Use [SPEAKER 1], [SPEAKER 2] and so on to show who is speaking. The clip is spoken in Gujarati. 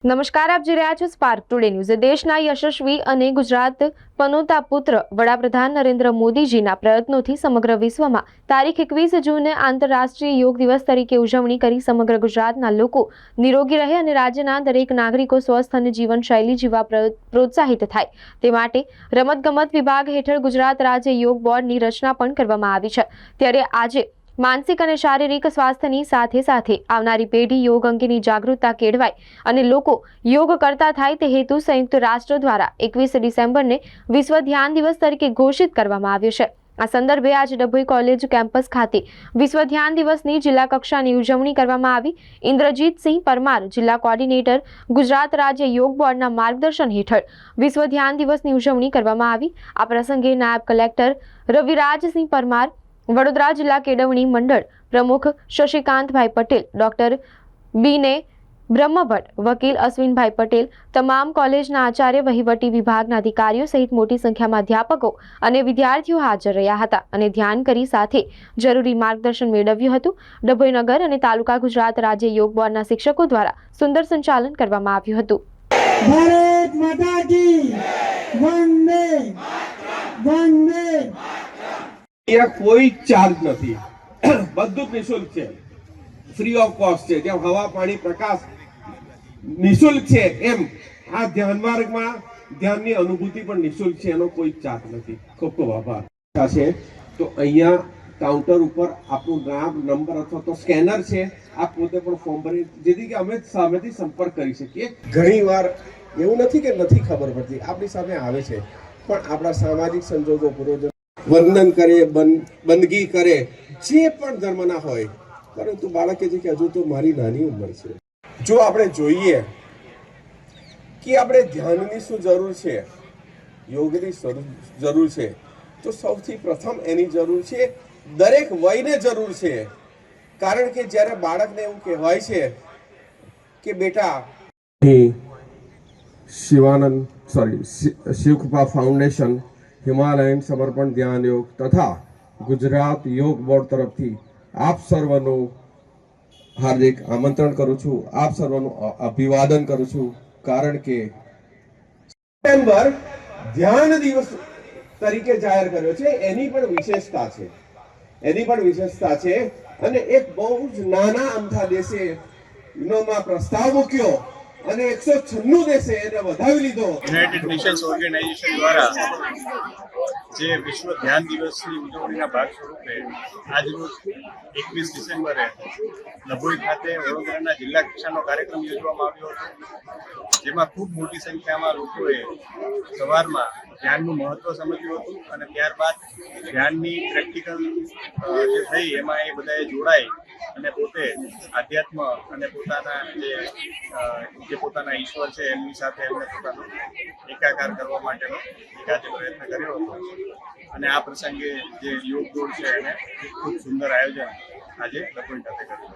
[SPEAKER 1] નમસ્કાર, આપ જોઈ રહ્યા છો સ્પાર્ક ટુડે ન્યૂઝ। દેશના યશસ્વી અને ગુજરાત પનોતા પુત્ર વડાપ્રધાન નરેન્દ્ર મોદીજીના પ્રયત્નોથી સમગ્ર વિશ્વમાં તારીખ 21 જૂને આંતરરાષ્ટ્રીય યોગ દિવસ તરીકે ઉજવણી કરી સમગ્ર ગુજરાતના લોકો નિરોગી રહે અને રાજ્યના દરેક નાગરિકો સ્વસ્થ અને જીવનશૈલી જીવવા પ્રોત્સાહિત થાય તે માટે રમતગમત વિભાગ હેઠળ ગુજરાત રાજ્ય યોગ બોર્ડની રચના પણ કરવામાં આવી છે। ત્યારે આજે માનસિક અને શારીરિક સ્વાસ્થ્યની સાથે સાથે આવનારી પેઢી યોગ અંગેની જાગૃતતા કેળવાય અને લોકો યોગ કરતા થાય તે હેતુ સંયુક્ત રાષ્ટ્ર દ્વારા 21 ડિસેમ્બરને વિશ્વ ધ્યાન દિવસ તરીકે ઘોષિત કરવામાં આવ્યો છે। આ સંદર્ભે આજે ડભોઈ કોલેજ કેમ્પસ ખાતે વિશ્વ ધ્યાન દિવસની જિલ્લા કક્ષાની ઉજવણી કરવામાં આવી। ઇન્દ્રજીતસિંહ પરમાર, જિલ્લા કોઓર્ડિનેટર, ગુજરાત રાજ્ય યોગ બોર્ડના માર્ગદર્શન હેઠળ વિશ્વ ધ્યાન દિવસની ઉજવણી કરવામાં આવી। આ પ્રસંગે નાયબ કલેક્ટર રવિરાજસિંહ પરમાર, વડોદરા જિલ્લા કેળવણી મંડળ પ્રમુખ શશિકાંતભાઈ પટેલ, ડોક્ટર બીને બ્રહ્મભટ્ટ, વકીલ અશ્વિનભાઈ પટેલ, તમામ કોલેજના આચાર્ય, વહીવટી વિભાગના અધિકારીઓ સહિત મોટી સંખ્યામાં અધ્યાપકો અને વિદ્યાર્થીઓ હાજર રહ્યા હતા અને ધ્યાન કરી સાથે જરૂરી માર્ગદર્શન મેળવ્યું હતું। ડભોઈ નગર અને તાલુકા ગુજરાત રાજ્ય યોગ બોર્ડના શિક્ષકો દ્વારા સુંદર સંચાલન કરવામાં આવ્યું હતું।
[SPEAKER 2] ભારત માતા કી વંદે વંદે।
[SPEAKER 3] यहाँ कोई चार्ज नहीं, બધું નિશુલ્ક છે, ફ્રી ઓફ કોસ્ટ છે। જેમ હવા, પાણી, પ્રકાશ નિશુલ્ક છે એમ આ ધ્યાન માર્ગમાં ધ્યાનની અનુભૂતિ પણ નિશુલ્ક છે, એનો કોઈ ચાર્જ નથી। ખૂબ ખૂબ આભાર છે। તો અહીંયા કાઉન્ટર ઉપર આપણું નામ, નંબર અથવા તો સ્કેનર છે, આપ પોતે પણ ફોર્મ ભરી જેથી કે અમે સામેથી સંપર્ક કરી શકીએ।
[SPEAKER 4] ઘણીવાર એવું નથી કે નથી ખબર પડતી, આપણી સામે આવે છે, પણ આપણા સામાજિક સંજોગો પૂર્વજો વંદન કરે, બંદગી કરે, જે પણ ધર્મના હોય, પરંતુ બાળકે છે કે હજુ તો મારી નાની ઉંમર છે। જો આપણે જોઈએ કે આપણે ધ્યાનની શું જરૂર છે, યોગની જરૂર છે, તો સૌથી પ્રથમ એની જરૂર છે, દરેક વયને જરૂર છે। કારણ કે જ્યારે બાળકને એવું કહેવાય છે કે બેટા શિવકૃપા ફાઉન્ડેશન, હિમાલયન સમર્પણ ધ્યાન યોગ તથા ગુજરાત યોગ બોર્ડ તરફથી આપ સર્વનું હાર્દિક આમંત્રણ કરું છું, આપ સર્વનું અભિવાદન કરું છું। કારણ કે સપ્ટેમ્બર ધ્યાન દિવસ તરીકે જાહેર કર્યો છે, એની પણ વિશેષતા છે। અને એક બહુ જ નાના અમથા દેશે યુનોમાં પ્રસ્તાવ મૂક્યો અને 196 દેશે એને વધાવી લીધો।
[SPEAKER 5] યુનાઇટેડ નેશન્સ ઓર્ગેનાઇઝેશન દ્વારા જે વિશ્વ ધ્યાન દિવસની ઉજવણીના ભાગ સ્વરૂપે આજરોજ 21 ડિસેમ્બરે ડભોઈ ખાતે વડોદરાના જિલ્લા કક્ષાનો કાર્યક્રમ યોજવામાં આવ્યો હતો, જેમાં ખૂબ મોટી સંખ્યામાં લોકોએ સવારમાં ધ્યાનનું મહત્વ સમજ્યું હતું અને ત્યારબાદ ધ્યાનની પ્રેક્ટિકલ જે થઈ એમાં એ બધાએ જોડાઈ અને પોતે આધ્યાત્મ અને પોતાના જે પોતાના ઈશ્વર છે એમની સાથે એમને પોતાનો એકાકાર કરવા માટેનો એક આજે પ્રયત્ન કર્યો હતો। અને આ પ્રસંગે જે યોગ બોર્ડ છે એને ખૂબ સુંદર આયોજન આજે ડભોઈ ખાતે કર્યું।